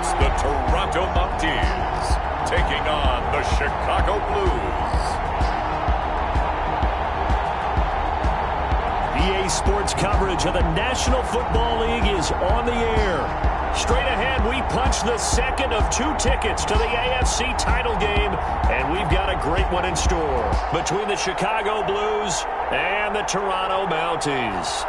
It's the Toronto Martyrs taking on the Chicago Blues. EA Sports coverage of the National Football League is on the air. Straight ahead, we punch the second of 2 tickets to the AFC title game, and we've got a great one in store between the Chicago Blues and the Toronto Mounties.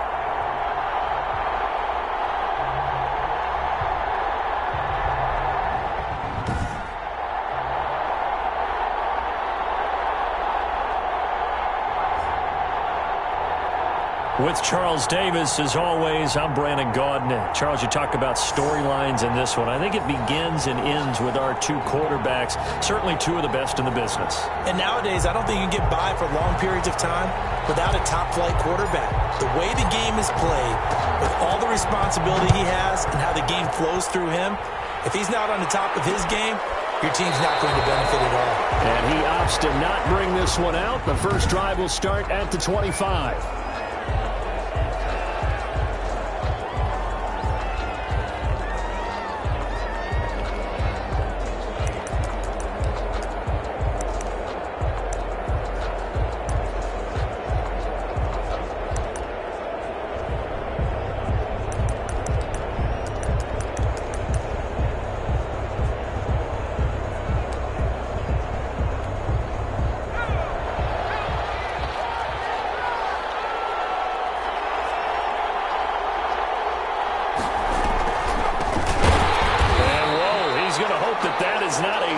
With Charles Davis, as always, I'm Brandon Gaudin. Charles, you talk about storylines in this one. I think it begins and ends with our 2 quarterbacks, certainly 2 of the best in the business. And nowadays, I don't think you can get by for long periods of time without a top-flight quarterback. The way the game is played, with all the responsibility he has and how the game flows through him, if he's not on the top of his game, your team's not going to benefit at all. And he opts to not bring this one out. The first drive will start at the 25.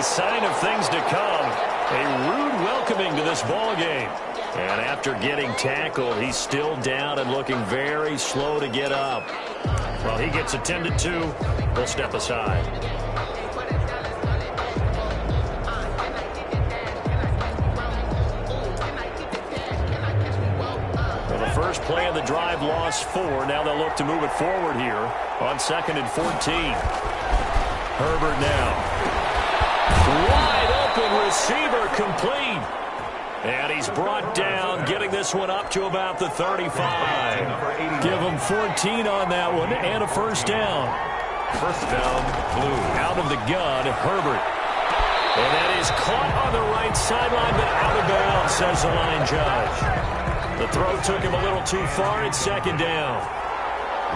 Sign of things to come. A rude welcoming to this ball game. And after getting tackled, he's still down and looking very slow to get up. Well, he gets attended to. We'll step aside. Well, the first play of the drive lost 4. Now they'll look to move it forward here on 2nd and 14. Herbert now. Wide open receiver complete. And he's brought down, getting this one up to about the 35. Give him 14 on that one and a first down. First down, Blue. Out of the gun, Herbert. And that is caught on the right sideline, but out of bounds, says the line judge. The throw took him a little too far. It's 2nd down.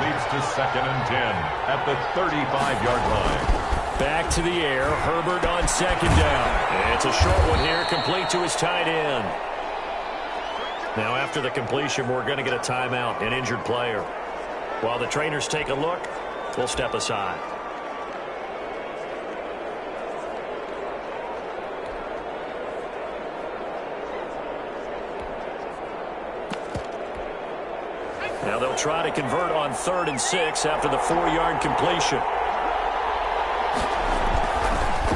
Leads to 2nd and 10 at the 35-yard line. Back to the air, Herbert on 2nd down. It's a short one here, complete to his tight end. Now after the completion, we're going to get a timeout, an injured player. While the trainers take a look, we'll step aside. Now they'll try to convert on 3rd and 6 after the 4-yard completion.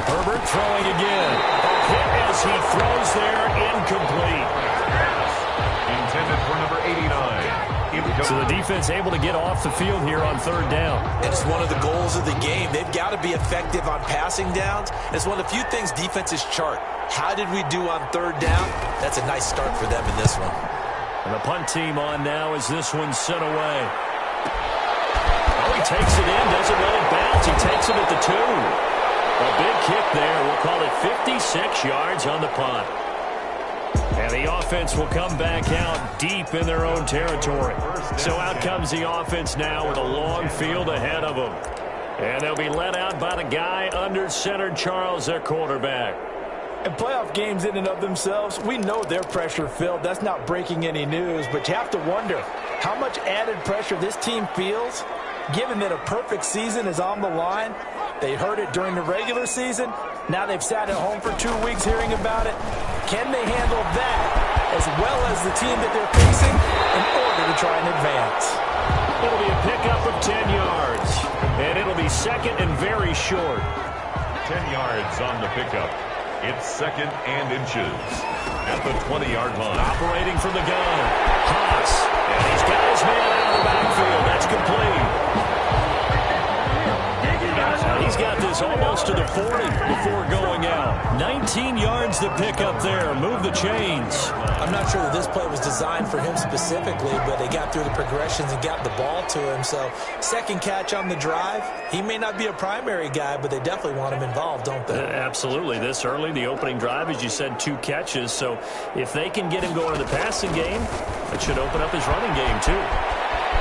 Herbert throwing again. A hit as he throws there, incomplete. Intended for number 89. So the defense able to get off the field here on 3rd down. And it's one of the goals of the game. They've got to be effective on passing downs. It's one of the few things defenses chart. How did we do on 3rd down? That's a nice start for them in this one. And the punt team on now as this one's sent away. Oh, he takes it in, doesn't let it bounce. He takes it at the 2. A big kick there. We'll call it 56 yards on the punt. And the offense will come back out deep in their own territory. So out comes the offense now with a long field ahead of them. And they'll be let out by the guy under center, Charles, their quarterback. And playoff games in and of themselves, we know they're pressure-filled. That's not breaking any news. But you have to wonder how much added pressure this team feels, given that a perfect season is on the line. They heard it during the regular season. Now they've sat at home for 2 weeks hearing about it. Can they handle that as well as the team that they're facing in order to try and advance? It'll be a pickup of 10 yards. And it'll be 2nd and very short. 10 yards on the pickup. It's 2nd and inches at the 20-yard line. Operating from the gun. Haas. And he's got his man out of the backfield. That's complete. He's got this is almost to the 40 before going out. 19 yards to pick up there. Move the chains. I'm not sure that this play was designed for him specifically, but they got through the progressions and got the ball to him. So second catch on the drive. He may not be a primary guy, but they definitely want him involved, don't they? Absolutely. This early, the opening drive, as you said, 2 catches. So if they can get him going in the passing game, it should open up his running game too.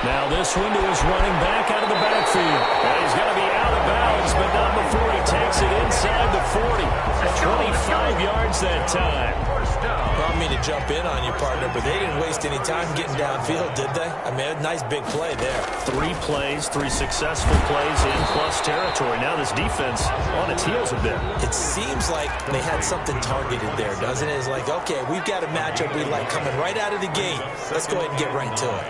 Now this one to his running back out of the backfield. And he's going to be out of bounds, but not before he takes it inside the 40. 25 yards that time. Well, I mean to jump in on you, partner, but they didn't waste any time getting downfield, did they? I mean, a nice big play there. 3 plays, 3 successful plays in plus territory. Now this defense on its heels a bit. It seems like they had something targeted there, doesn't it? It's like, okay, we've got a matchup we like coming right out of the gate. Let's go ahead and get right to it.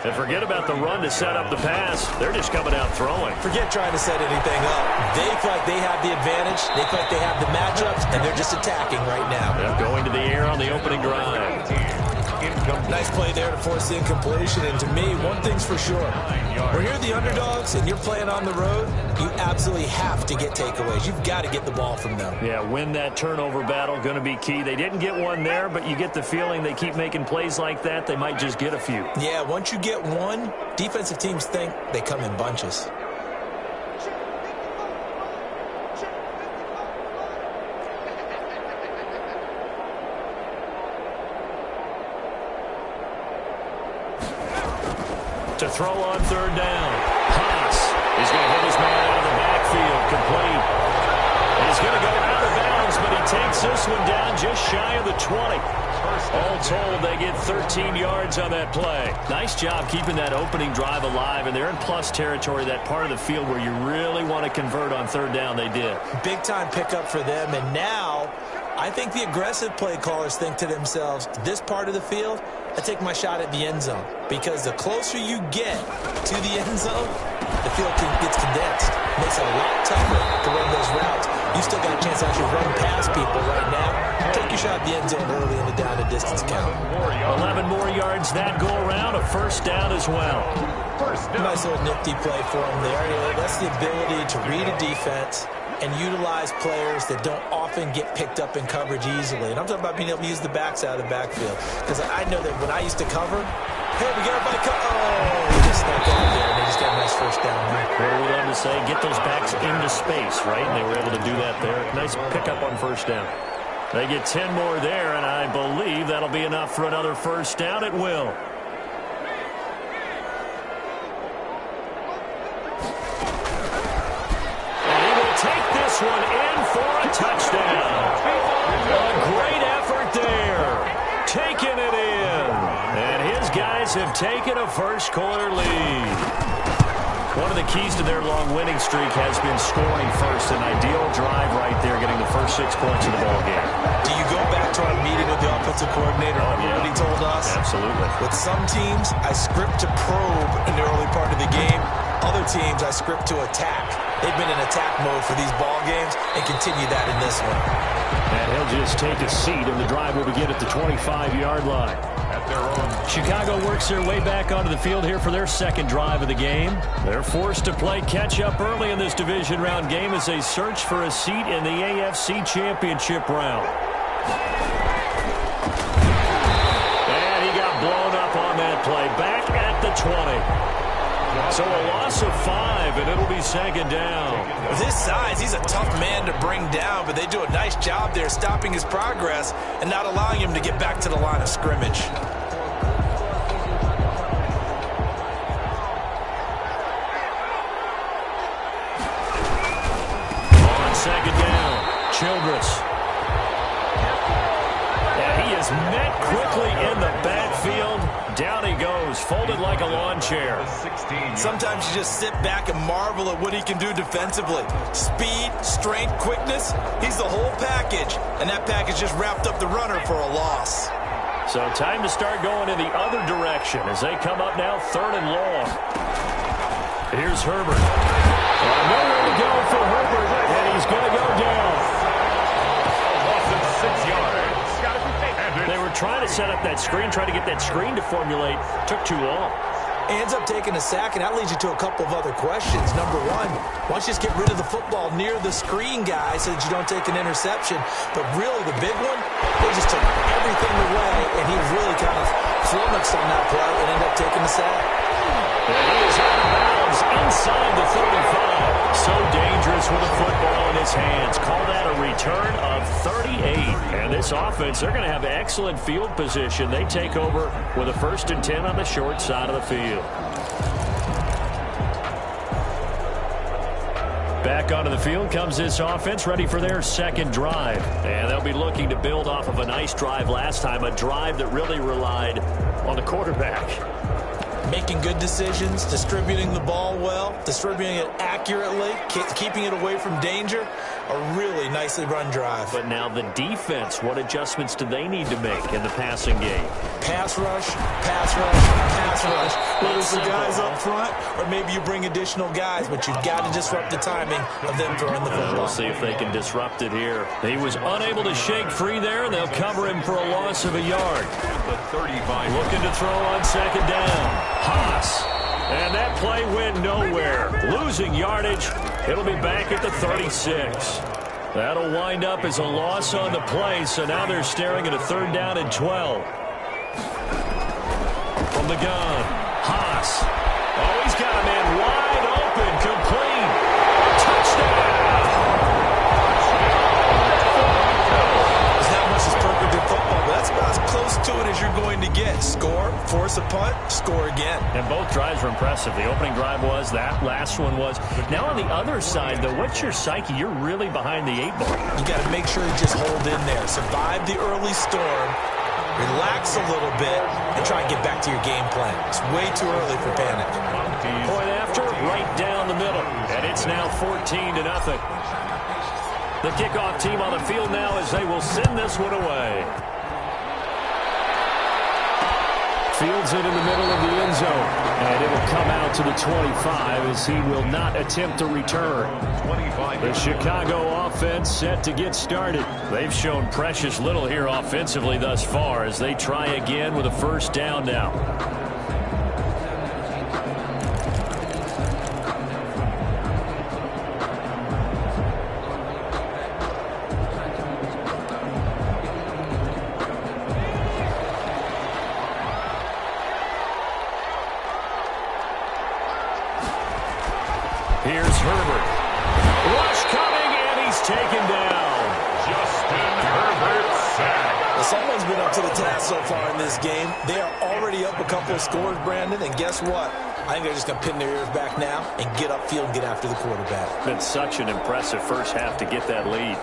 And forget about the run to set up the pass. They're just coming out throwing. Forget trying to set anything up. They feel like they have the advantage. They feel like they have the matchups, and they're just attacking right now. They're going to the air on the opening drive. Nice play there to force the incompletion. And to me, one thing's for sure. When you're the underdogs and you're playing on the road, you absolutely have to get takeaways. You've got to get the ball from them. Yeah, win that turnover battle, going to be key. They didn't get one there, but you get the feeling they keep making plays like that, they might just get a few. Yeah, once you get one, defensive teams think they come in bunches. To throw on third down. Haas is going to hit his man out of the backfield. Complete. And he's going to go out of bounds, but he takes this one down just shy of the 20. All told, they get 13 yards on that play. Nice job keeping that opening drive alive, and they're in plus territory, that part of the field where you really want to convert on third down. They did. Big-time pickup for them, and now I think the aggressive play callers think to themselves, this part of the field, I take my shot at the end zone. Because the closer you get to the end zone, the field gets condensed. It makes it a lot tougher to run those routes. You still got a chance to actually run past people right now. Take your shot at the end zone early in the down and distance count. 11 more yards that go around, a first down as well. Nice little nifty play for him there. That's the ability to read a defense and utilize players that don't often get picked up in coverage easily. And I'm talking about being able to use the backs out of the backfield. Because I know that when I used to cover, hey, we got everybody he just snuck out there, and they just got a nice first down there. What do we love to say? Get those backs into space, right? And they were able to do that there. Nice pickup on first down. They get 10 more there, and I believe that'll be enough for another first down. It will. This one in for a touchdown. A great effort there. Taking it in. And his guys have taken a first quarter lead. One of the keys to their long winning streak has been scoring first. An ideal drive right there, getting the first 6 points of the ball game. Do you go back to our meeting with the offensive coordinator? Yeah. What he told us? Absolutely. With some teams, I script to probe in the early part of the game. Other teams, I script to attack. They've been in attack mode for these ball games and continue that in this one. And he'll just take a seat, and the drive will begin at the 25-yard line. Chicago works their way back onto the field here for their second drive of the game. They're forced to play catch-up early in this division round game as they search for a seat in the AFC Championship round. And he got blown up on that play. Back at the 20. So a loss of 5, and it'll be second down. With his size, he's a tough man to bring down, but they do a nice job there stopping his progress and not allowing him to get back to the line of scrimmage. On second down, Childress. And he is met quickly in the backfield. Down he goes, folded like a lawn chair. Sometimes you just sit back and marvel at what he can do defensively. Speed, strength, quickness, he's the whole package. And that package just wrapped up the runner for a loss. So time to start going in the other direction as they come up now 3rd and long. Here's Herbert. Nowhere to go for Herbert, and he's going to go down. Loss of 6 yards. They were trying to set up that screen, trying to get that screen to formulate. Took too long. He ends up taking a sack, and that leads you to a couple of other questions. Number one, why don't you just get rid of the football near the screen guy so that you don't take an interception? But really, the big one, they just took everything away, and he was really kind of flummoxed on that play and ended up taking the sack. And he is out of bounds inside the 35. So dangerous with a football in his hands. Call that a return of 38. And this offense, they're going to have excellent field position. They take over with a 1st and 10 on the short side of the field. Back onto the field comes this offense, ready for their second drive. And they'll be looking to build off of a nice drive last time, a drive that really relied on the quarterback. Making good decisions, distributing the ball well, distributing it accurately, keeping it away from danger. A really nicely run drive. But now the defense, what adjustments do they need to make in the passing game? Pass rush, pass rush, pass rush. Whether it's the guys up front or maybe you bring additional guys, but you've got to disrupt the timing of them throwing the football. We'll see if they can disrupt it here. He was unable to shake free there, and they'll cover him for a loss of a yard. The 35. Looking to throw on second down. Haas. And that play went nowhere. Losing yardage. It'll be back at the 36. That'll wind up as a loss on the play, so now they're staring at a 3rd down and 12. From the gun, Haas. Oh, he's got a man wide open, complete. Touchdown! There's not much that's perfect in football, but that's about as close to it as you're going to get. Score, force a punt, score again. And both drives were impressive. The opening drive was, that last one was. Now on the other side, though, what's your psyche? You're really behind the 8 ball. You got to make sure you just hold in there. Survive the early storm, relax a little bit, and try and get back to your game plan. It's way too early for panic. Point after, right down the middle. And it's now 14-0. The kickoff team on the field now as they will send this one away. Fields it in the middle of the end zone. And it will come out to the 25 as he will not attempt to return. 25. The Chicago offense set to get started. They've shown precious little here offensively thus far as they try again with a 1st down now. Here's Herbert. Rush coming, and he's taken down. Justin Herbert sack. Well, someone's been up to the task so far in this game. They are already up a couple of scores, Brandon, and guess what? I think they're just going to pin their ears back now and get upfield and get after the quarterback. Been such an impressive first half to get that lead.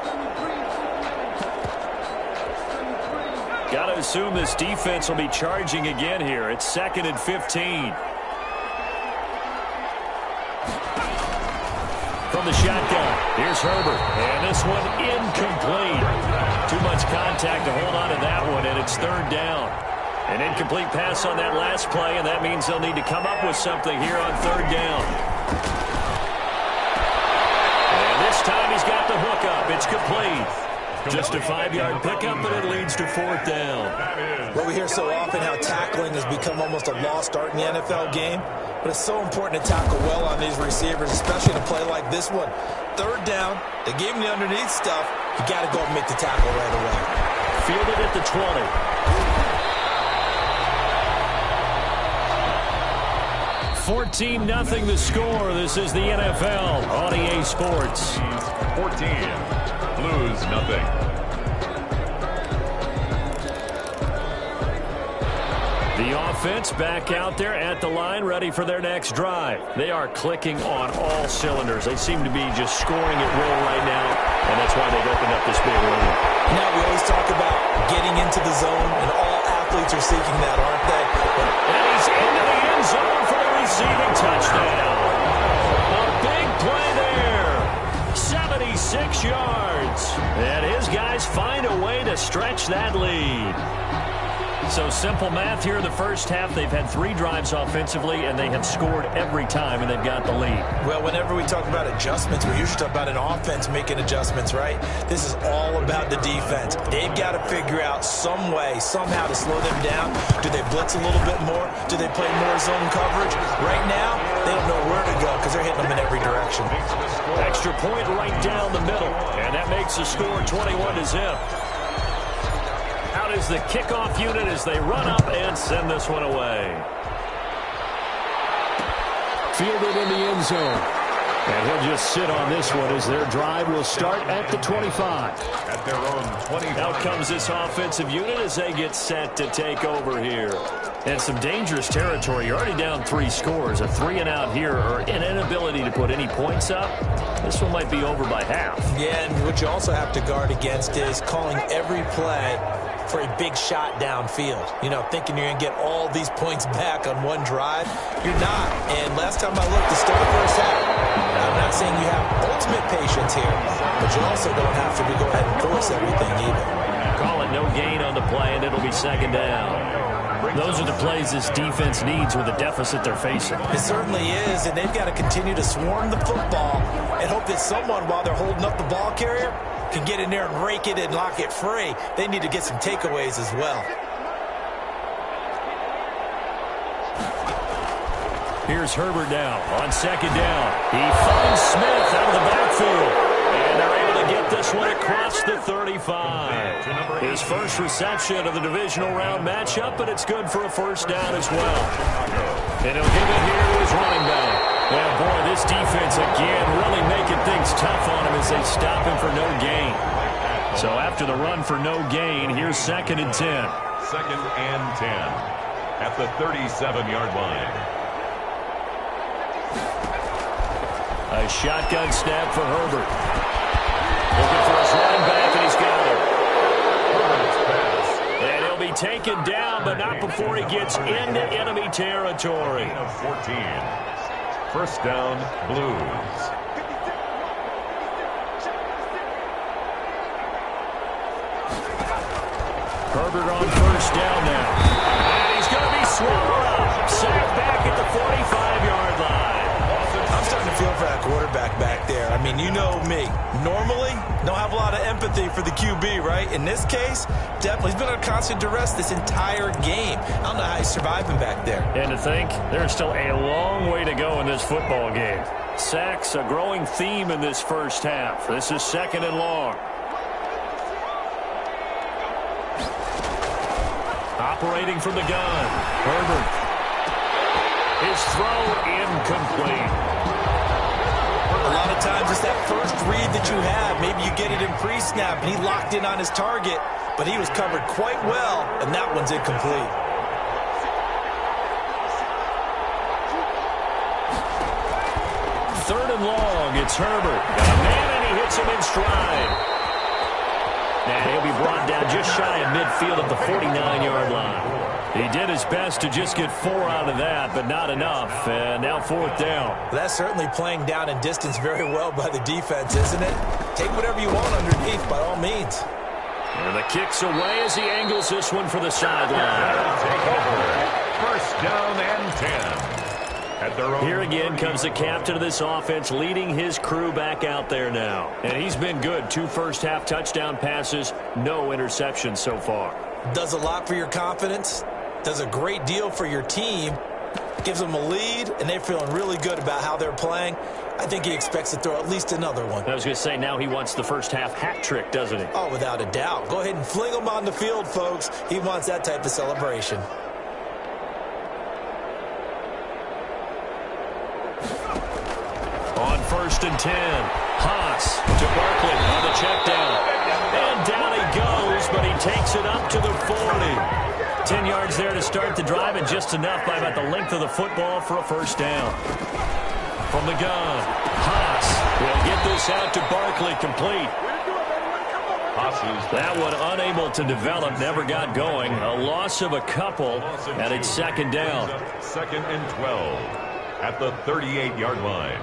Got to assume this defense will be charging again here. It's 2nd and 15. From the shotgun, here's Herbert. And this one incomplete. Too much contact to hold on to that one, and it's 3rd down. An incomplete pass on that last play, and that means they'll need to come up with something here on 3rd down. And this time he's got the hook up. It's complete. Just a 5-yard pickup, but it leads to 4th down. Well, we hear so often how tackling has become almost a lost art in the NFL game, but it's so important to tackle well on these receivers, especially in a play like this one. 3rd down, they gave him the underneath stuff. You got to go and make the tackle right away. Fielded at the 20. 14-0 the score. This is the NFL on EA Sports. 14. Blues, nothing. The offense back out there at the line, ready for their next drive. They are clicking on all cylinders. They seem to be just scoring at will right now, and that's why they've opened up this big lead. Now, we always talk about getting into the zone, and all athletes are seeking that, aren't they? And he's into the end zone for the receiving touchdown. A big play there. 76 yards. And his guys find a way to stretch that lead. So simple math here in the first half. They've had 3 drives offensively, and they have scored every time, and they've got the lead. Well, whenever we talk about adjustments, we usually talk about an offense making adjustments, right? This is all about the defense. They've got to figure out some way, somehow to slow them down. Do they blitz a little bit more? Do they play more zone coverage? Right now, they don't know where to go because they're hitting them in every direction. Extra point right down the middle, and that makes the score 21-0. Out is the kickoff unit as they run up and send this one away. Fielded in the end zone. And he'll just sit on this one as their drive will start at the 25. At their own 25. Out comes this offensive unit as they get set to take over here. And some dangerous territory. You're already down 3 scores. A 3-and-out here or an inability to put any points up. This one might be over by half. Yeah, and what you also have to guard against is calling every play for a big shot downfield. You know, thinking you're going to get all these points back on one drive. You're not. And last time I looked, to start the first half, I'm not saying you have ultimate patience here, but you also don't have to go ahead and force everything either. Call it no gain on the play, and it'll be second down. Those are the plays this defense needs with the deficit they're facing. It certainly is, and they've got to continue to swarm the football and hope that someone, while they're holding up the ball carrier, can get in there and rake it and lock it free. They need to get some takeaways as well. Here's Herbert now on second down. He finds Smith out of the backfield. And they're able to get this one across the 35. His first reception of the divisional round matchup, but it's good for a first down as well. And he'll give it here to his running back. Well, boy, this defense again really making things tough on him as they stop him for no gain. So after the run for no gain, here's 2nd and 10. 2nd and 10 at the 37-yard line. A shotgun snap for Herbert. Looking for his running back, and he's got it. And he'll be taken down, but not before he gets into enemy territory. 14. First down, Blues. Herbert on first down now. And he's going to be swallowed up. Sacked back at the 45-yard line. I'm starting to feel for that quarterback back there. I mean, you know me. Normally, don't have a lot of empathy for the QB, right? In this case, definitely. He's been under constant duress this entire game. I don't know how he's surviving back there. And to think, there's still a long way to go in this football game. Sacks, a growing theme in this first half. This is 2nd and long. Operating from the gun. Herbert. His throw incomplete. A lot of times it's that first read that you have. Maybe you get it in pre-snap, and he locked in on his target, but he was covered quite well, and that one's incomplete. Third and long, it's Herbert. Got a man, and he hits him in stride. And he'll be brought down just shy of midfield at the 49-yard line. He did his best to just get 4 out of that, but not enough. And now 4th down. That's certainly playing down in distance very well by the defense, isn't it? Take whatever you want underneath, by all means. And the kick's away as he angles this one for the sideline. Take over. First down and 10. At their own. Here again comes the captain of this offense leading his crew back out there now. And he's been good. 2 first-half touchdown passes, no interceptions so far. Does a lot for your confidence. Does a great deal for your team. Gives them a lead, and they're feeling really good about how they're playing. I think he expects to throw at least another one. I was going to say, now he wants the first-half hat trick, doesn't he? Oh, without a doubt. Go ahead and fling him on the field, folks. He wants that type of celebration. On 1st and 10, Haas to Barkley on the check down. And down he goes, but he takes it up to the 40. 10 yards there to start the drive, and just enough by about the length of the football for a first down. From the gun, Haas will get this out to Barkley, complete. That one unable to develop, never got going. A loss of a couple, and it's 2nd down. 2nd and 12 at the 38-yard line.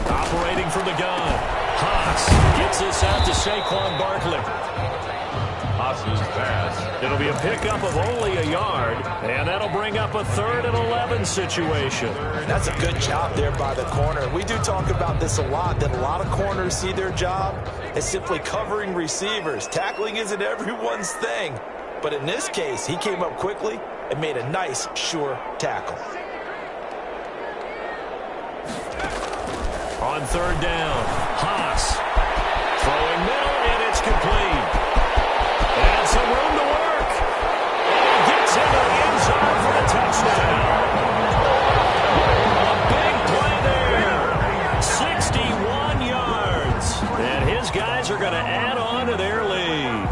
Operating from the gun, Haas this out to Saquon Barkley. Haas's pass. It'll be a pickup of only a yard, and that'll bring up a 3rd and 11 situation. That's a good job there by the corner. We do talk about this a lot, that a lot of corners see their job as simply covering receivers. Tackling isn't everyone's thing. But in this case, he came up quickly and made a nice, sure tackle. On 3rd down, Haas throwing middle, and it's complete. And some room to work. And he gets into the end zone for a touchdown. A big play there. 61 yards. And his guys are going to add on to their lead.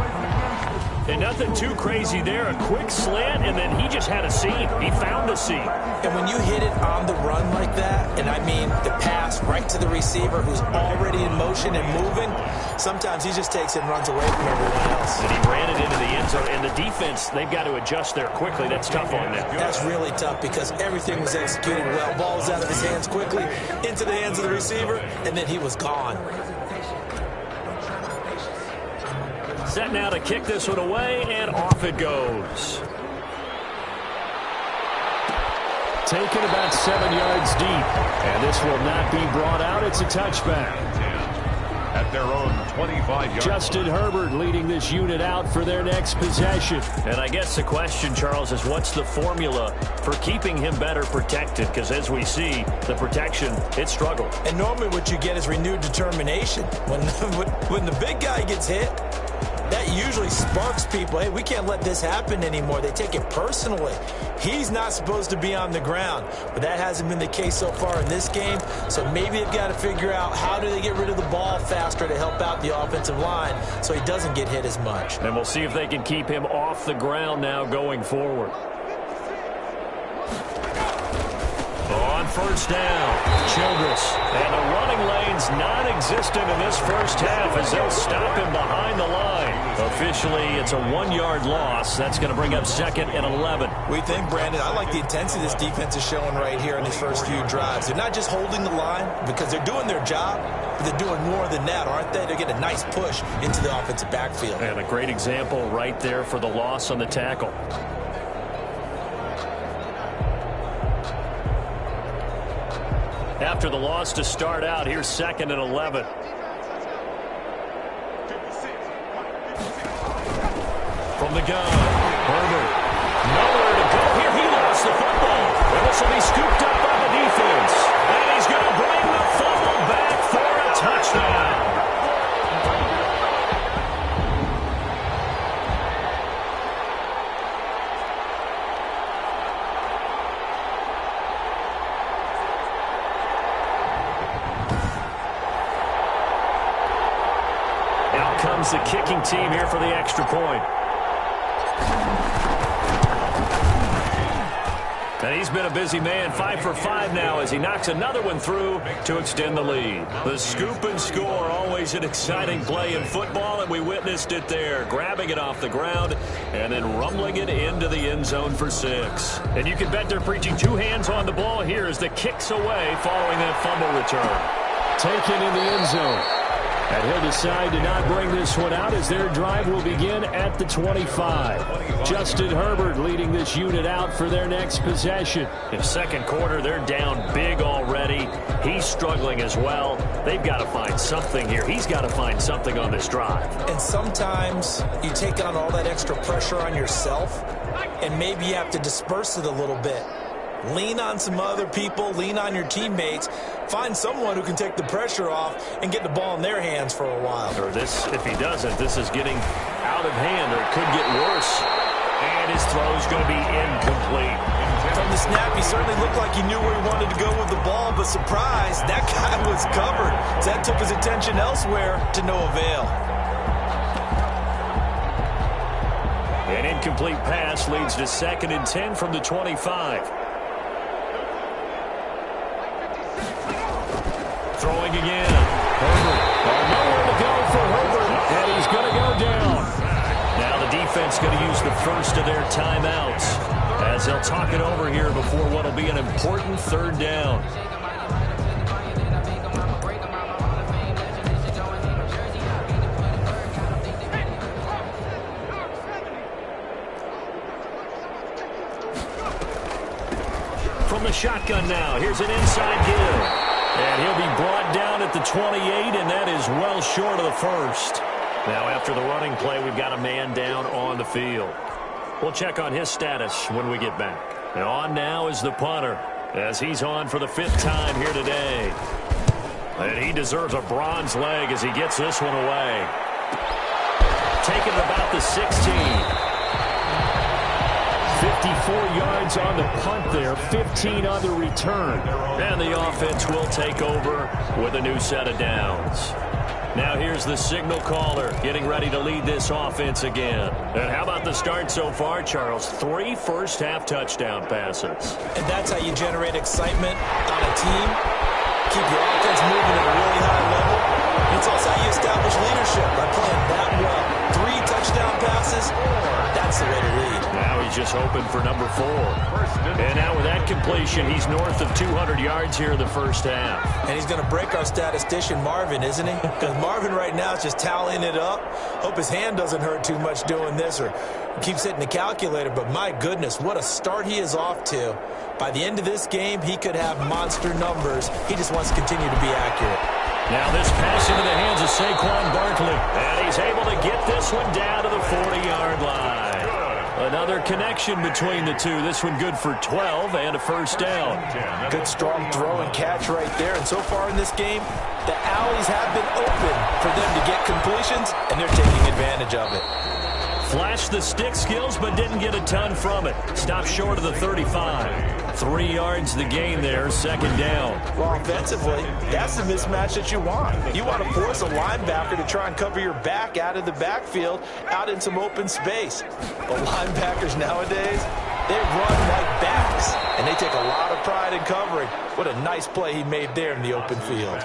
And nothing too crazy there. A quick slant, and then he just had a seam. He found a seam. And when you hit it on the run like that, and I mean the pass right to the receiver who's already in motion and moving, sometimes he just takes it and runs away from everyone else. And he ran it into the end zone. And the defense, they've got to adjust there quickly. That's tough on them. That's really tough because everything was executed well. Ball was out of his hands quickly, into the hands of the receiver, and then he was gone. Set now to kick this one away, and off it goes. Taken about 7 yards deep, and this will not be brought out. It's a touchback. At their own 25-yard. Justin Herbert leading this unit out for their next possession. And I guess the question, Charles, is what's the formula for keeping him better protected? Because as we see, the protection, it struggled. And normally what you get is renewed determination. When the big guy gets hit, that usually sparks people. Hey, we can't let this happen anymore. They take it personally. He's not supposed to be on the ground, but that hasn't been the case so far in this game. So maybe they've got to figure out how do they get rid of the ball faster to help out the offensive line so he doesn't get hit as much. And we'll see if they can keep him off the ground now going forward. On 1st down, Childress. And the running lane's non-existent in this first half as they'll stop him behind the line. Officially, it's a 1-yard loss. That's going to bring up 2nd and 11. We think, Brandon, I like the intensity this defense is showing right here in these first few drives. They're not just holding the line because they're doing their job, but they're doing more than that, aren't they? They're getting a nice push into the offensive backfield. And a great example right there for the loss on the tackle. After the loss to start out, here's 2nd and 11. From the gun, Herbert. Nowhere to go here. He lost the football. And this will be scooped up by the defense. And he's going to bring the fumble back for a touchdown. Comes the kicking team here for the extra point. And he's been a busy man, 5 for 5 now as he knocks another one through to extend the lead. The scoop and score, always an exciting play in football, and we witnessed it there, grabbing it off the ground and then rumbling it into the end zone for 6. And you can bet they're preaching 2 hands on the ball here as the kick's away following that fumble return. Taken in the end zone. And he'll decide to not bring this one out as their drive will begin at the 25. Justin Herbert leading this unit out for their next possession. In second quarter, they're down big already. He's struggling as well. They've got to find something here. He's got to find something on this drive. And sometimes you take on all that extra pressure on yourself, and maybe you have to disperse it a little bit. Lean on some other people, lean on your teammates, find someone who can take the pressure off and get the ball in their hands for a while. Or this, if he doesn't, this is getting out of hand, or it could get worse. And his throw's going to be incomplete. From the snap, he certainly looked like he knew where he wanted to go with the ball, but surprise, that guy was covered. So that took his attention elsewhere to no avail. An incomplete pass leads to 2nd and 10 from the 25. Throwing again. Herbert. Nowhere to go for Herbert. And he's going to go down. Now the defense going to use the first of their timeouts as they'll talk it over here before what will be an important 3rd down. from the shotgun now. Here's an inside give. And he'll be brought down at the 28, and that is well short of the first. Now, after the running play, we've got a man down on the field. We'll check on his status when we get back. And on now is the punter, as he's on for the 5th time here today. And he deserves a bronze leg as he gets this one away. Taking about the 16. 54 yards on the punt there, 15 on the return. And the offense will take over with a new set of downs. Now here's the signal caller getting ready to lead this offense again. And how about the start so far, Charles? 3 first-half touchdown passes. And that's how you generate excitement on a team. Keep your offense moving at a really high level. It's also how you establish leadership by playing that well. 3 touchdown passes, that's the way to lead. Now he's just hoping for number 4. And now with that completion, he's north of 200 yards here in the first half. And he's going to break our statistician Marvin, isn't he? Because Marvin right now is just tallying it up. Hope his hand doesn't hurt too much doing this or keeps hitting the calculator. But my goodness, what a start he is off to. By the end of this game, he could have monster numbers. He just wants to continue to be accurate. Now this pass into the hands of Saquon Barkley. And he's able to get this one down to the 40-yard line. Another connection between the two. This one good for 12 and a first down. Good strong throw and catch right there. And so far in this game, the alleys have been open for them to get completions, and they're taking advantage of it. Flashed the stick skills, but didn't get a ton from it. Stopped short of the 35. 3 yards the gain there, second down. Well, offensively, that's the mismatch that you want. You want to force a linebacker to try and cover your back out of the backfield, out in some open space. But linebackers nowadays, they run like backs, and they take a lot of pride in covering. What a nice play he made there in the open field.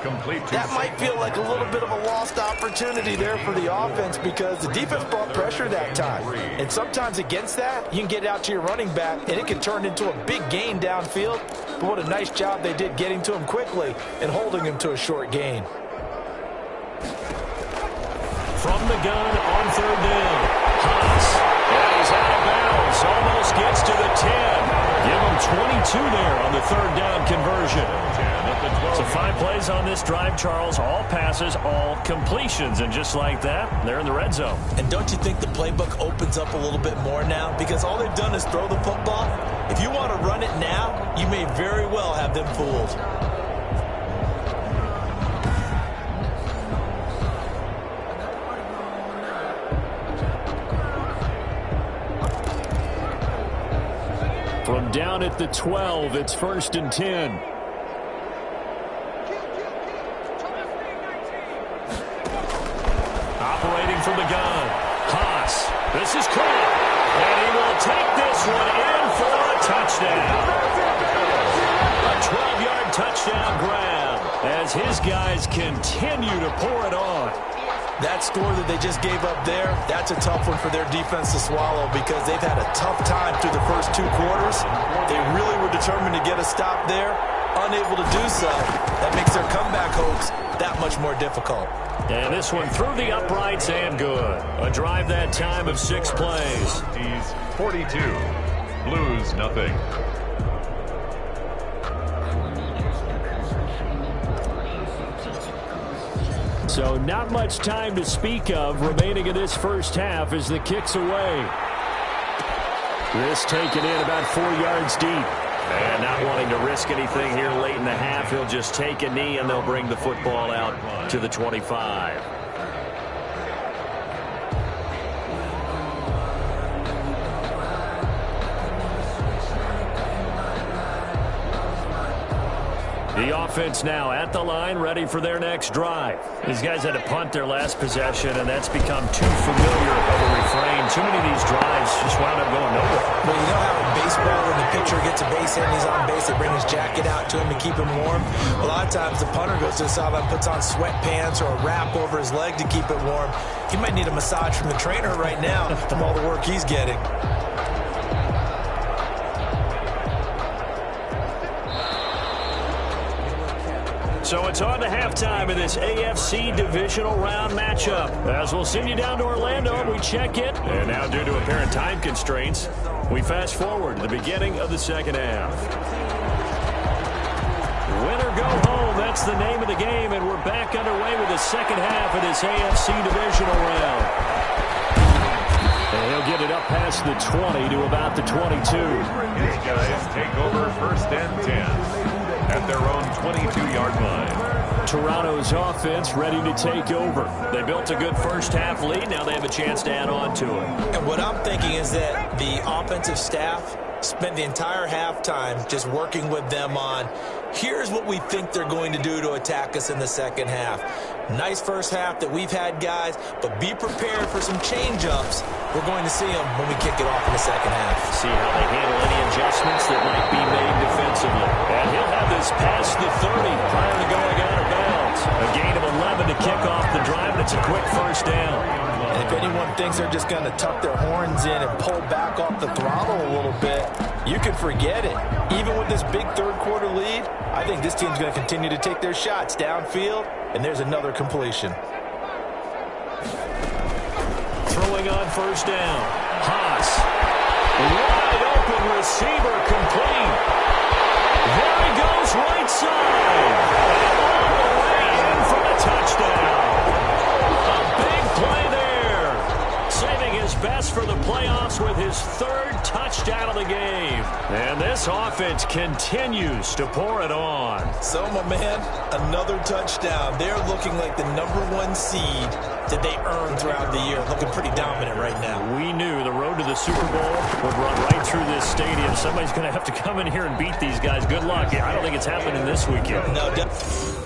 That might feel like a little bit of a lost opportunity there for the offense because the defense brought pressure that time. And sometimes against that, you can get out to your running back, and it can turn into a big gain downfield. But what a nice job they did getting to him quickly and holding him to a short gain. From the gun on 3rd down. Haas. And he's out of bounds. Almost gets to the 10. Give him 22 there on the 3rd down conversion. So 5 plays on this drive, Charles. All passes, all completions. And just like that, they're in the red zone. And don't you think the playbook opens up a little bit more now? Because all they've done is throw the football. If you want to run it now, you may very well have them fooled. From down at the 12, it's 1st and 10. Operating from the gun. Haas. This is caught. And he will take this one in for a touchdown. A 12-yard touchdown grab as his guys continue to pour it on. That score that they just gave up there, that's a tough one for their defense to swallow because they've had a tough time through the first 2 quarters. They really were determined to get a stop there, unable to do so. That makes their comeback hopes that much more difficult. And this one through the uprights and good. A drive that time of 6 plays. 42. Blues, nothing. So not much time to speak of remaining in this first half as the kick's away. This taken in about 4 yards deep. And not wanting to risk anything here late in the half, he'll just take a knee and they'll bring the football out to the 25. The offense now at the line, ready for their next drive. These guys had to punt their last possession, and that's become too familiar of a refrain. Too many of these drives just wound up going nowhere. Well, you know how in baseball, when the pitcher gets a base hit and he's on base, they bring his jacket out to him to keep him warm. A lot of times the punter goes to the sideline, puts on sweatpants or a wrap over his leg to keep it warm. He might need a massage from the trainer right now from all the work he's getting. So it's on to halftime of this AFC divisional round matchup. As we'll send you down to Orlando and we check it. And now due to apparent time constraints, We fast forward to the beginning of the second half. Win or go home, that's the name of the game, and we're back underway with the second half of this AFC divisional round. And he'll get it up past the 20 to about the 22. His guys take over first and 10 at their own 22-yard line. Toronto's offense ready to take over. They built a good first half lead. Now they have a chance to add on to it. And what I'm thinking is that the offensive staff spent the entire halftime just working with them on, here's what we think they're going to do to attack us in the second half. Nice first half that we've had, guys, but be prepared for some change-ups. We're going to see them when we kick it off in the second half. See how they handle any adjustments that might be made defensively. And he'll have this past the 30 prior to going out of bounds. A gain of 11 to kick off the drive, and it's a quick first down. And if anyone thinks they're just going to tuck their horns in and pull back off the throttle a little bit, you can forget it. Even with this big third-quarter lead, I think this team's going to continue to take their shots downfield, and there's another completion. Throwing on first down. Haas. Wide open receiver complete. There he goes right side. And all the way in for a touchdown. A big play there. Saving his best for the playoffs with his third touchdown of the game. And this offense continues to pour it on. So, my man, another touchdown. They're looking like the #1 seed that they earned throughout the year. Looking pretty dominant right now. We knew the road to the Super Bowl would run right through this stadium. Somebody's going to have to come in here and beat these guys. Good luck. I don't think it's happening this weekend. No, definitely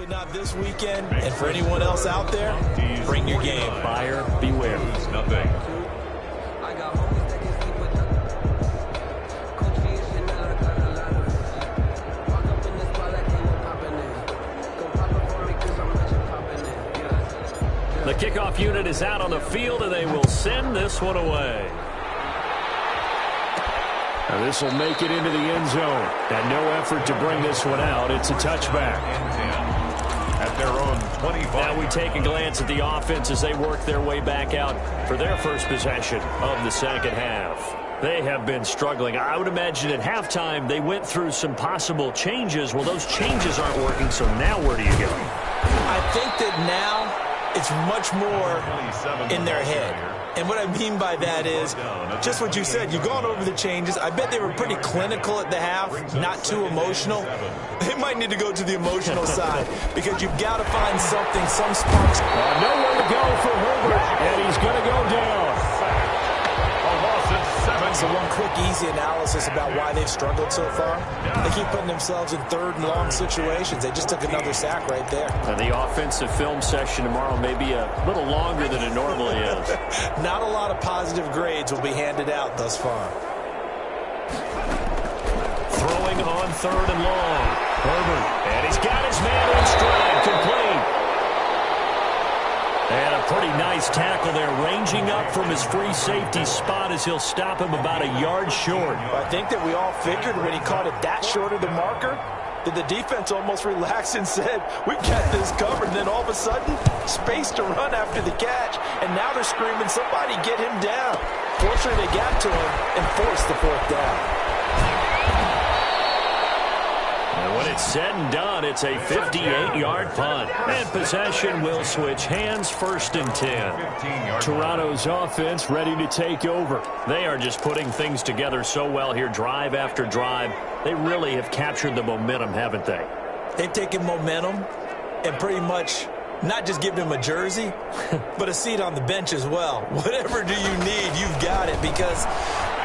not this weekend. And for anyone else out there, bring your game. Buyer beware. Nothing. The kickoff unit is out on the field, and they will send this one away. Now this will make it into the end zone. And no effort to bring this one out. It's a touchback. At their own 25. Now we take a glance at the offense as they work their way back out for their first possession of the second half. They have been struggling. I would imagine at halftime they went through some possible changes. Well, those changes aren't working, so now where do you go? I think that now it's much more in their head. And what I mean by that is just what you said. You've gone over the changes. I bet they were pretty clinical at the half, not too emotional. They might need to go to the emotional side because you've got to find something, some sparks. Nowhere to go for Herbert, and he's going to go down. A loss of 7 So one quick, easy analysis about why they've struggled so far. They keep putting themselves in third and long situations. They just took another sack right there. Now the offensive film session tomorrow may be a little longer than it normally is. Not a lot of positive grades will be handed out thus far. Throwing on third and long. Herbert. And he's got his man in stride. Complete. And a pretty nice tackle there, ranging up from his free safety spot as he'll stop him about a yard short. I think that we all figured when he caught it that short of the marker that the defense almost relaxed and said, we've got this covered. And then all of a sudden, space to run after the catch. And now they're screaming, somebody get him down. Fortunately, they got to him and forced the fourth down. And when it's said and done, it's a 58-yard punt. And possession will switch hands, 1st and 10. Toronto's offense ready to take over. They are just putting things together so well here, drive after drive. They really have captured the momentum, haven't they? They've taken momentum and pretty much not just given him a jersey, but a seat on the bench as well. Whatever do you need, you've got it, because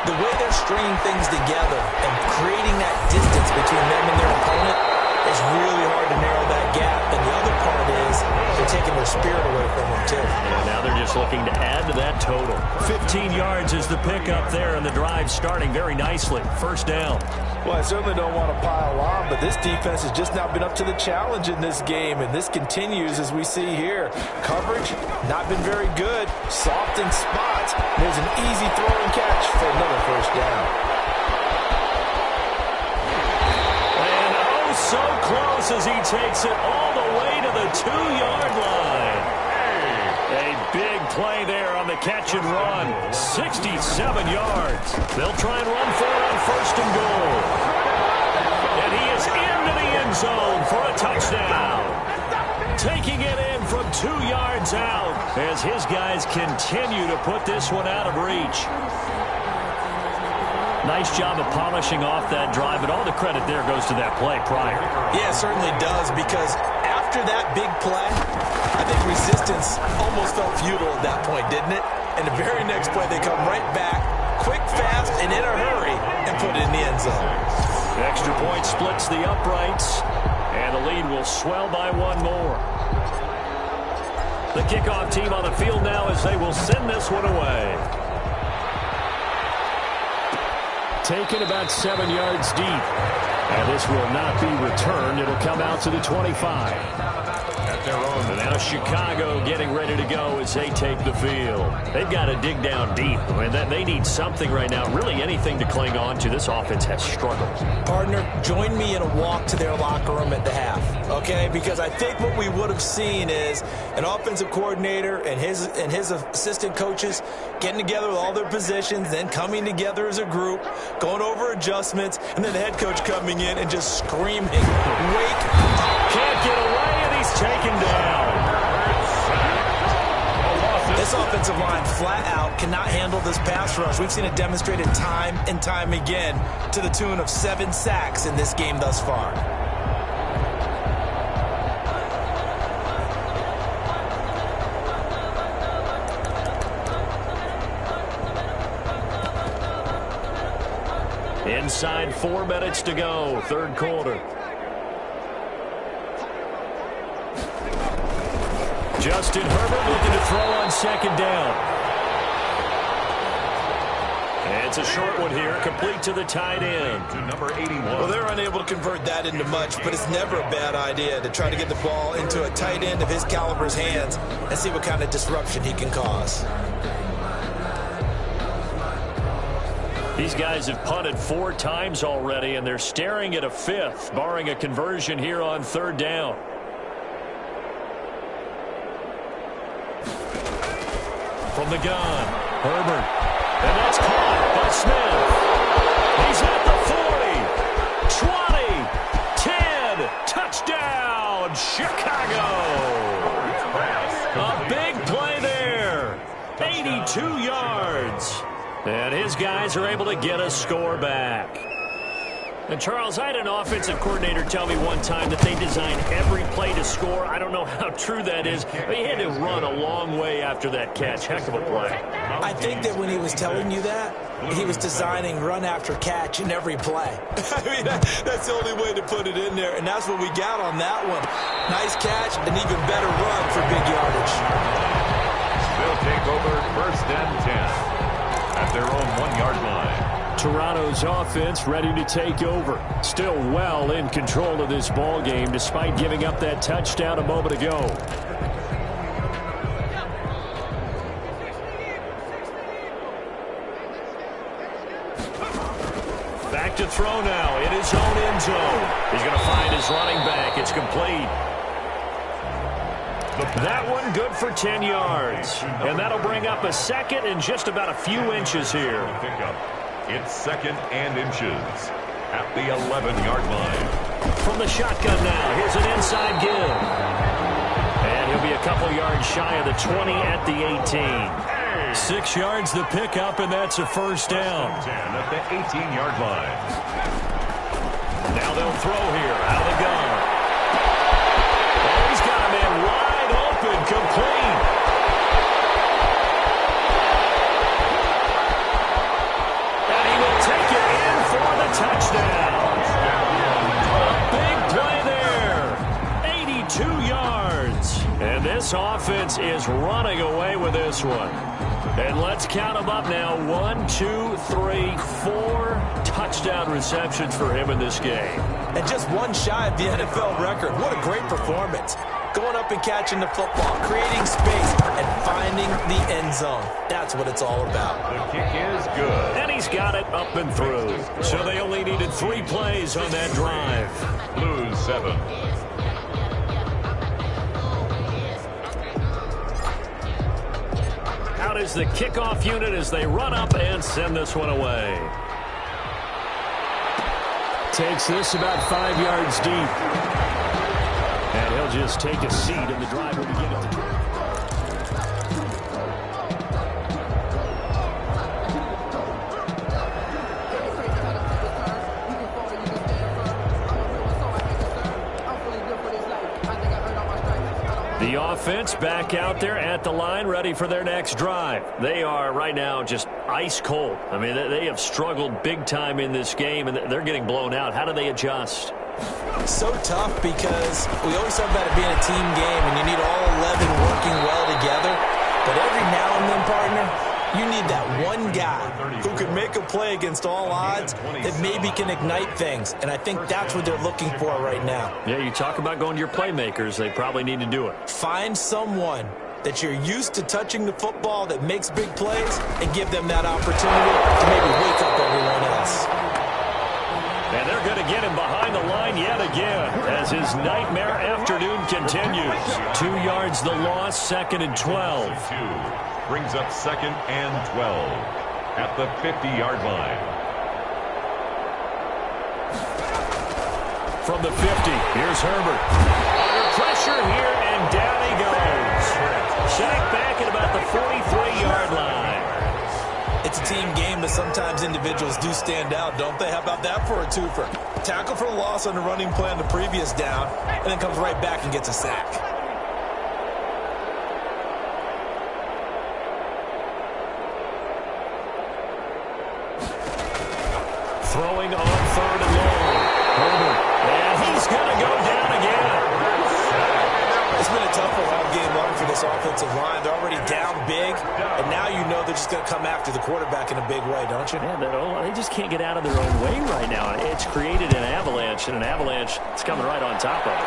the way they're stringing things together and creating that distance between them and their opponent is really hard to narrow that gap. And the other part is they're taking their spirit away from them, too. And now they're just looking to add to that total. 15 yards is the pickup there, and the drive starting very nicely. 1st down. Well, I certainly don't want to pile on, but this defense has just not been up to the challenge in this game, and this continues as we see here. Coverage, not been very good. Soft in spots. There's an easy throw and catch for another 1st down. And oh, so close as he takes it all the way to the 2-yard line. A big play there on the catch and run. 67 yards. They'll try and run for it on 1st and goal. And he is into the end zone for a touchdown. Taking it in from 2 yards out as his guys continue to put this one out of reach. Nice job of polishing off that drive, and all the credit there goes to that play prior. Yeah, it certainly does, because after that big play, I think resistance almost felt futile at that point, didn't it? And the very next play, they come right back, quick, fast, and in a hurry, and put it in the end zone. The extra point splits the uprights, and the lead will swell by one more. The kickoff team on the field now as they will send this one away. Taken about 7 yards deep. And this will not be returned. It'll come out to the 25. At their own. And now Chicago getting ready to go as they take the field. They've got to dig down deep. I mean, they need something right now, really anything to cling on to. This offense has struggled. Partner, join me in a walk to their locker room at the half, okay? Because I think what we would have seen is an offensive coordinator and his assistant coaches getting together with all their positions, then coming together as a group, going over adjustments, and then the head coach coming in and just screaming, wake up. Can't get away, and he's taken down. This offensive line flat out cannot handle this pass rush. We've seen it demonstrated time and time again to the tune of 7 sacks in this game thus far. Inside 4 minutes to go, 3rd quarter. Justin Herbert looking to throw on 2nd down. And it's a short one here, complete to the tight end. To number 81. Well, they're unable to convert that into much, but it's never a bad idea to try to get the ball into a tight end of his caliber's hands and see what kind of disruption he can cause. These guys have punted 4 times already, and they're staring at a 5th, barring a conversion here on 3rd down. From the gun, Herbert. And that's caught by Smith. He's at the 40, 20, touchdown, Chicago. A big play there, 82 yards. And his guys are able to get a score back. And, Charles, I had an offensive coordinator tell me one time that they design every play to score. I don't know how true that is, but he had to run a long way after that catch. Heck of a play. I think that when he was telling you that, he was designing run after catch in every play. I mean, that's the only way to put it in there, and that's what we got on that one. Nice catch, an even better run for big yardage. They'll take over 1st and 10 at their own 1-yard line. Toronto's offense ready to take over. Still well in control of this ball game despite giving up that touchdown a moment ago. Back to throw now in his own end zone. He's going to find his running back. It's complete. That one good for 10 yards. And that'll bring up a second and just about a few inches here. It's 2nd and inches at the 11-yard line. From the shotgun now, here's an inside give. And he'll be a couple yards shy of the 20 at the 18. 6 yards the pickup, and that's a 1st down. 10 at the 18-yard line. Now they'll throw here out of the gun. Oh, he's got a man wide open, complete. Touchdown. A big play there. 82 yards. And this offense is running away with this one. And let's count them up now. 1, 2, 3, 4 touchdown receptions for him in this game. And just one shy of the NFL record. What a great performance. Going up and catching the football, creating space, and finding the end zone. That's what it's all about. The kick is good. And he's got it up and through. So they only needed 3 plays on that drive. Blues 7. Out is the kickoff unit as they run up and send this one away. Takes this about 5 yards deep. And he'll just take a seat in the drive when we get it to the offense back out there at the line, ready for their next drive. They are right now just ice cold. I mean, they have struggled big time in this game, and they're getting blown out. How do they adjust? So tough because we always talk about it being a team game, and you need all 11 working well together. But every now and then, partner, you need that one guy who can make a play against all odds that maybe can ignite things. And I think that's what they're looking for right now. Yeah, you talk about going to your playmakers. They probably need to do it. Find someone that you're used to touching the football that makes big plays and give them that opportunity to maybe wake up everyone else. And they're going to get him behind the line yet again as his nightmare afternoon continues. 2 yards the loss, 2nd and 12. Brings up 2nd and 12 at the 50-yard line. From the 50, here's Herbert. Under pressure here, and down he goes. Sacked back at about the 43-yard line. It's a team game, but sometimes individuals do stand out, don't they? How about that for a twofer? Tackle for a loss on the running play on the previous down, and then comes right back and gets a sack. Throwing on 3rd and long. Herbert, and he's going to go down again. It's been a tough all game long for this offensive line. They're already down big, and now you know they're just going to come after the quarterback in a big way, don't you? Yeah, they just can't get out of their own way right now. It's created an avalanche, and an avalanche is coming right on top of it.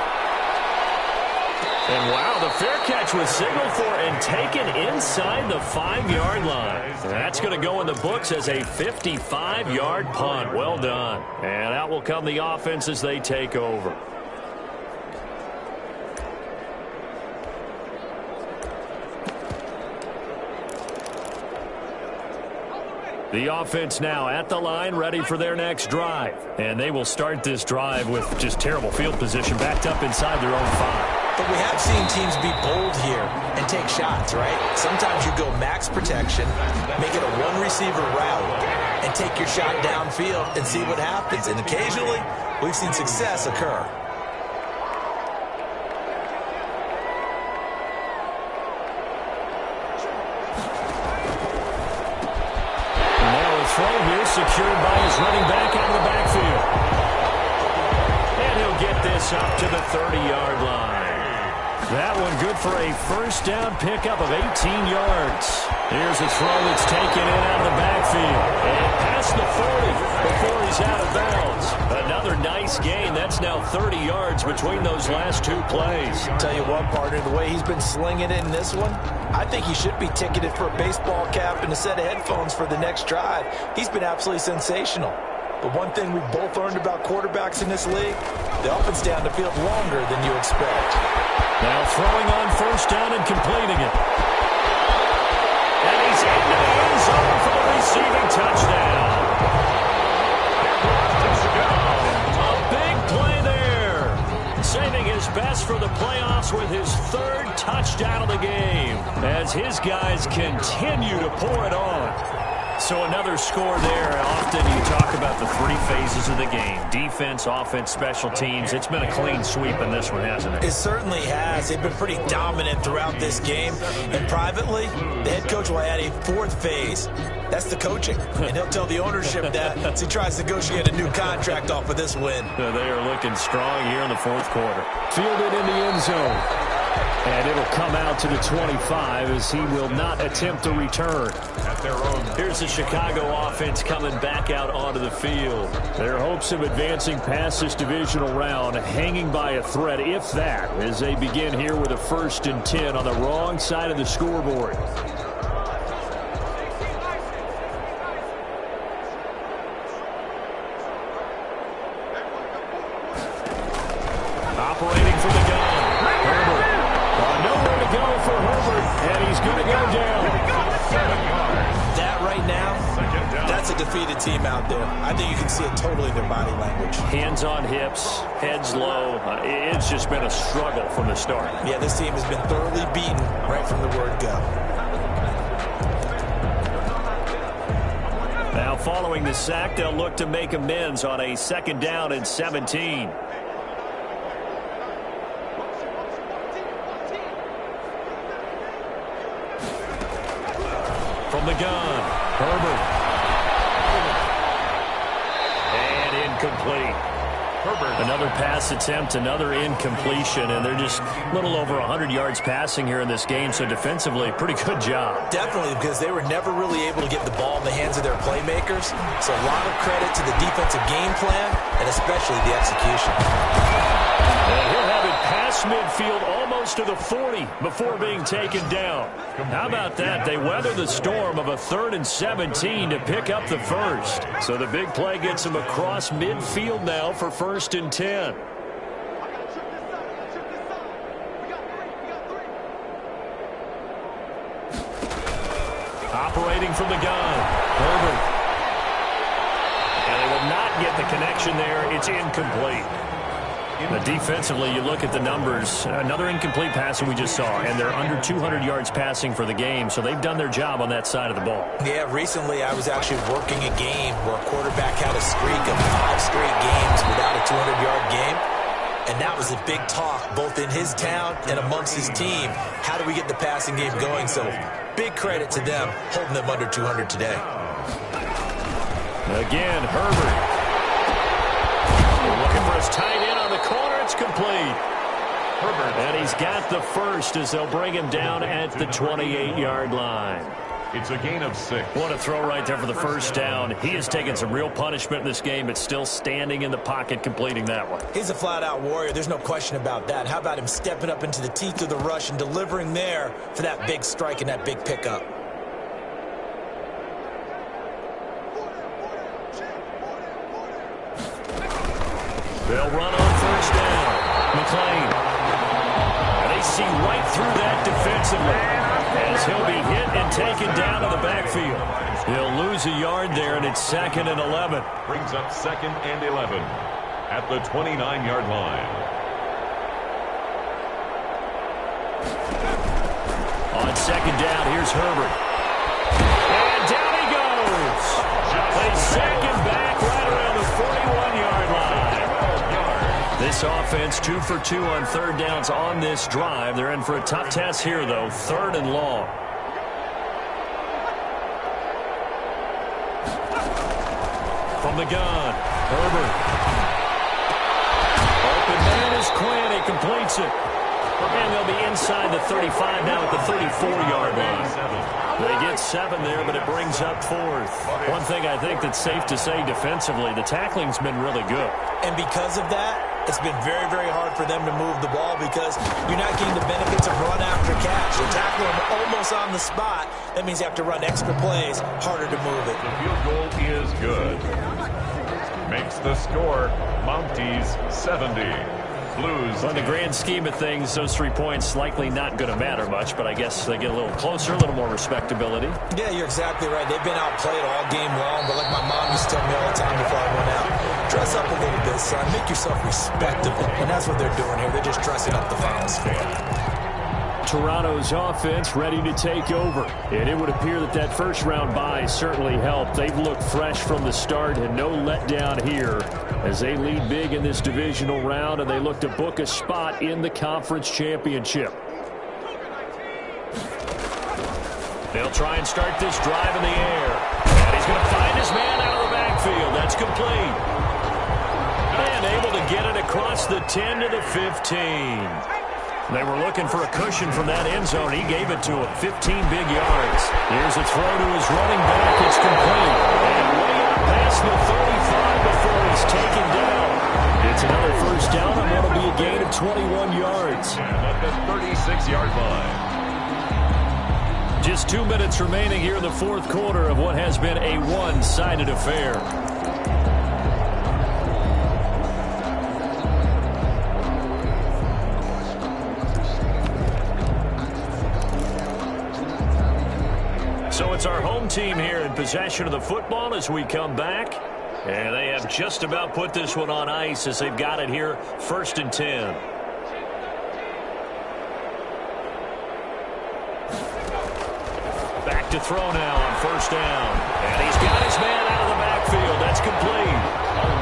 And wow, the fair catch was signaled for and taken inside the 5-yard line. That's going to go in the books as a 55-yard punt. Well done. And out will come the offense as they take over. The offense now at the line, ready for their next drive. And they will start this drive with just terrible field position, backed up inside their own 5. But we have seen teams be bold here and take shots, right? Sometimes you go max protection, make it a one-receiver route, and take your shot downfield and see what happens. And occasionally, we've seen success occur. Throw secured by his running back out of the backfield. And he'll get this up to the 30-yard line. That one good for a first down pickup of 18 yards. Here's a throw that's taken in out of the backfield. And past the 40 before he's out of bounds. Another nice gain. That's now 30 yards between those last two plays. Tell you what, partner, the way he's been slinging it in this one, I think he should be ticketed for a baseball cap and a set of headphones for the next drive. He's been absolutely sensational. But one thing we've both learned about quarterbacks in this league, they often stay on the field longer than you expect. Now throwing on first down and completing it. And he's into the end zone for the receiving touchdown. A big play there. Saving his best for the playoffs with his third touchdown of the game as his guys continue to pour it on. So another score there. Often you talk about the three phases of the game. Defense, offense, special teams. It's been a clean sweep in this one, hasn't it? It certainly has. They've been pretty dominant throughout this game. And privately, the head coach will add a fourth phase. That's the coaching. And he'll tell the ownership that as he tries to negotiate a new contract off of this win. They are looking strong here in the fourth quarter. Fielded in the end zone. And it'll come out to the 25 as he will not attempt a return. At their own. Here's the Chicago offense coming back out onto the field. Their hopes of advancing past this divisional round hanging by a thread, if that, as they begin here with a 1st and 10 on the wrong side of the scoreboard. Operating from the gun. Herbert. Nowhere to go for Herbert, and he's going to go down. That right now, that's a defeated team out there. I think you can see it totally in their body language. Hands on hips, heads low. It's just been a struggle from the start. Yeah, this team has been thoroughly beaten right from the word go. Now following the sack, they'll look to make amends on a 2nd down and 17. From the gun, Herbert. And incomplete. Herbert. Another pass attempt, another incompletion, and they're just a little over 100 yards passing here in this game, so defensively, pretty good job. Definitely, because they were never really able to get the ball in the hands of their playmakers, so a lot of credit to the defensive game plan, and especially the execution. And he'll have it past midfield almost to the 40 before being taken down. How about that? They weather the storm of a 3rd and 17 to pick up the first. So the big play gets them across midfield now for 1st and 10. Operating from the gun, Herbert. And they will not get the connection there. It's incomplete. Defensively, you look at the numbers. Another incomplete passing we just saw, and they're under 200 yards passing for the game, so they've done their job on that side of the ball. Yeah, recently I was actually working a game where a quarterback had a streak of 5 straight games without a 200-yard game, and that was a big talk both in his town and amongst his team. How do we get the passing game going? So big credit to them holding them under 200 today. Again, Herbert. Looking for his tight end on the corner. It's complete. Herbert. And he's got the first as they'll bring him down at the 28-yard line. It's a gain of 6. What a throw right there for the first down. He has taken some real punishment in this game, but still standing in the pocket, completing that one. He's a flat-out warrior. There's no question about that. How about him stepping up into the teeth of the rush and delivering there for that big strike and that big pickup? They'll run on first down. McClain. And they see right through that defensively as he'll be hit and taken down to the backfield. He'll lose a yard there, and it's 2nd and 11. Brings up 2nd and 11 at the 29-yard line. On 2nd down, here's Herbert. And down he goes. They sack him back right around the 41-yard line. This offense 2 for 2 on 3rd downs on this drive. They're in for a tough test here, though. 3rd and long. from the gun. Herbert. Open man is Quinn. He completes it. And they'll be inside the 35 now at the 34-yard line. They get 7 there, but it brings up 4th. One thing I think that's safe to say defensively, the tackling's been really good. And because of that, it's been very, very hard for them to move the ball because you're not getting the benefits of run after catch. You tackle them almost on the spot. That means you have to run extra plays, harder to move it. The field goal is good. Makes the score Mounties 70. Blues. Well, in the grand scheme of things, those 3 points likely not going to matter much, but I guess they get a little closer, a little more respectability. Yeah, you're exactly right. They've been outplayed all game long, but like my mom used to tell me all the time before I went out, dress up a little bit, son. Make yourself respectable. And that's what they're doing here. They're just dressing up the final score. Toronto's offense ready to take over. And it would appear that that first-round bye certainly helped. They've looked fresh from the start and no letdown here as they lead big in this divisional round and they look to book a spot in the conference championship. They'll try and start this drive in the air. And he's going to find his man out of the backfield. That's complete. And able to get it across the 10 to the 15. They were looking for a cushion from that end zone. He gave it to him. 15 big yards. Here's a throw to his running back. It's complete. And way up past the 35 before he's taken down. It's another first down and what'll be a gain of 21 yards. At the 36-yard line. Just 2 minutes remaining here in the fourth quarter of what has been a one-sided affair. So it's our home team here in possession of the football as we come back. And they have just about put this one on ice as they've got it here, 1st and 10. Back to throw now on 1st down. And he's got his man out of the backfield. That's complete.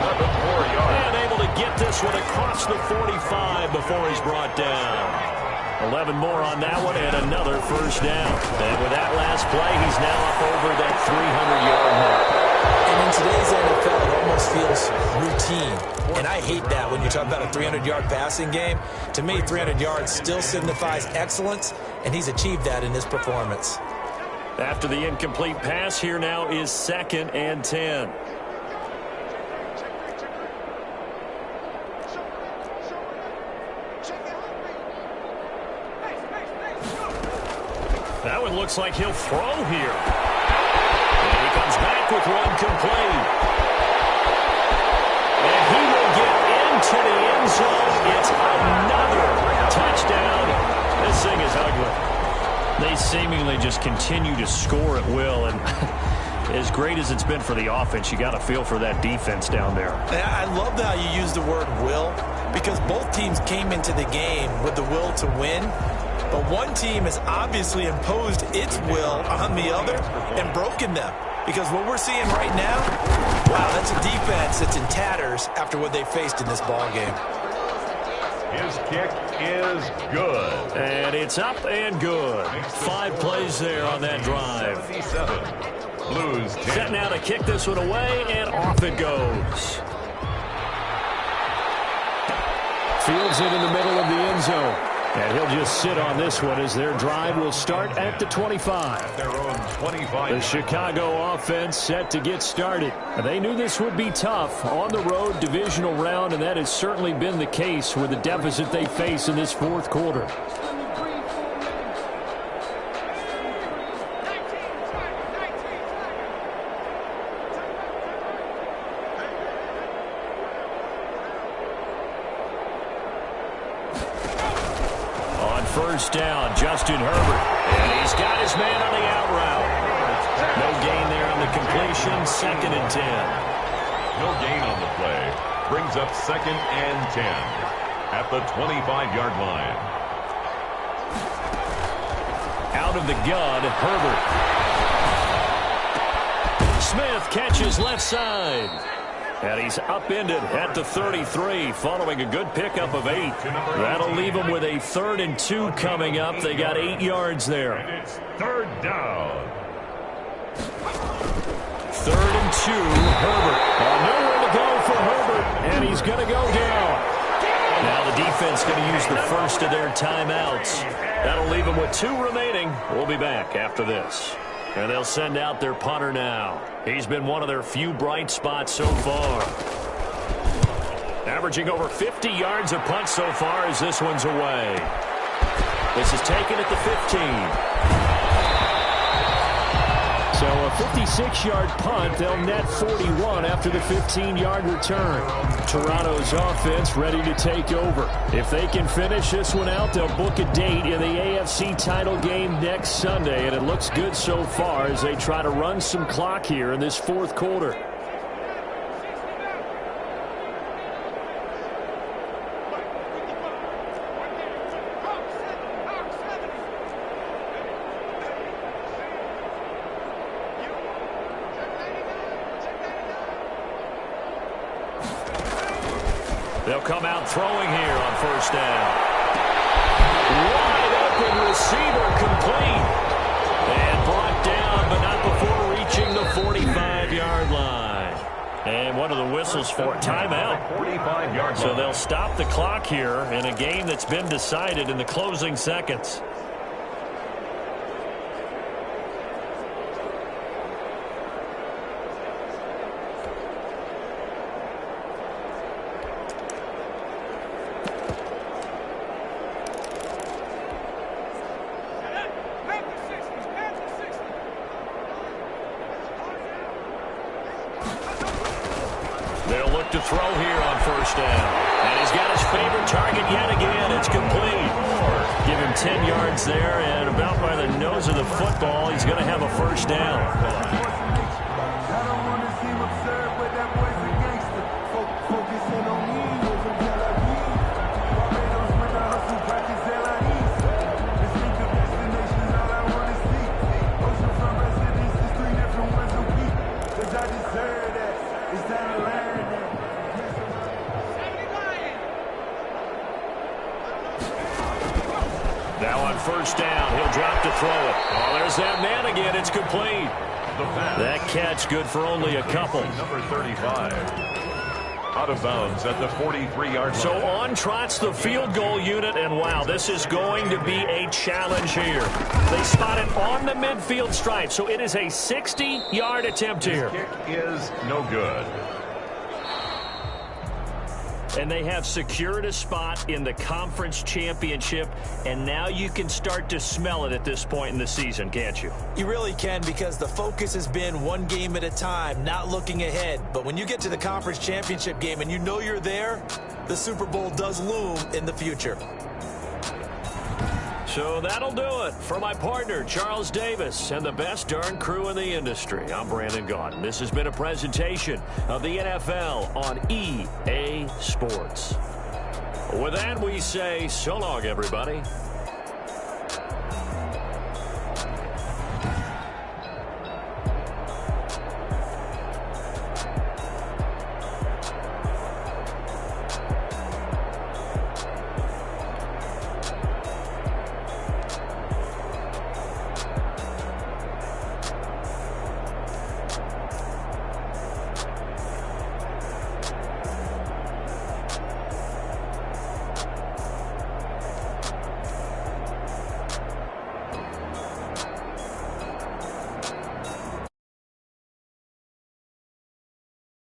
11 more yards. And able to get this one across the 45 before he's brought down. 11 more on that one and another first down. And with that last play, he's now up over that 300-yard mark. And in today's NFL, it almost feels routine. And I hate that when you talk about a 300-yard passing game. To me, 300 yards still signifies excellence, and he's achieved that in his performance. After the incomplete pass, here now is 2nd and 10. That one looks like he'll throw here. And he comes back with one complete. And he will get into the end zone. It's another touchdown. This thing is ugly. They seemingly just continue to score at will. And as great as it's been for the offense, you got to feel for that defense down there. I love how you use the word will, because both teams came into the game with the will to win. But one team has obviously imposed its will on the other and broken them. Because what we're seeing right now, wow, that's a defense that's in tatters after what they faced in this ball game. His kick is good. And it's up and good. 5 plays there on that drive. 77. Blues 10. Set now to kick this one away, and off it goes. Fields it in the middle of the end zone. And he'll just sit on this one as their drive will start at the 25. Their own 25. The Chicago offense set to get started. They knew this would be tough on the road divisional round, and that has certainly been the case with the deficit they face in this fourth quarter. First down, Justin Herbert. And he's got his man on the out route. No gain there on the completion. 2nd and 10. No gain on the play. Brings up 2nd and 10 at the 25-yard line. Out of the gun, Herbert. Smith catches left side. And he's upended at the 33 following a good pickup of 8. That'll leave them with a 3rd and 2 coming up. They got 8 yards there. And it's 3rd down. 3rd and 2, Herbert on first of their timeouts. That'll leave them with 2 remaining. We'll be back after this. And they'll send out their punter now. He's been one of their few bright spots so far. Averaging over 50 yards a punt so far as this one's away. This is taken at the 15. So a 56-yard punt. They'll net 41 after the 15-yard return. Toronto's offense ready to take over. If they can finish this one out, they'll book a date in the AFC title game next Sunday. And it looks good so far as they try to run some clock here in this 4th quarter. They'll come out throwing here on first down. Wide open receiver complete. And brought down, but not before reaching the 45-yard line. And what are the whistles for? Timeout. 45-yard line. So they'll stop the clock here in a game that's been decided in the closing seconds. They'll look to throw here on first down. And he's got his favorite target yet again. It's complete. Give him 10 yards there, and about by the nose of the football, he's going to have a first down. Now on first down, he'll drop to throw it. Oh, there's that man again. It's complete. That catch good for only a couple. Number 35. Out of bounds at the 43-yard line. So on trots the field goal unit, and wow, this is going to be a challenge here. They spot it on the midfield stripe, so it is a 60-yard attempt here. Kick is no good. And they have secured a spot in the conference championship, and now you can start to smell it at this point in the season, can't you? You really can, because the focus has been one game at a time, not looking ahead. But when you get to the conference championship game and you know you're there, the Super Bowl does loom in the future. So that'll do it for my partner, Charles Davis, and the best darn crew in the industry. I'm Brandon Gaudin. This has been a presentation of the NFL on EA Sports. With that, we say so long, everybody.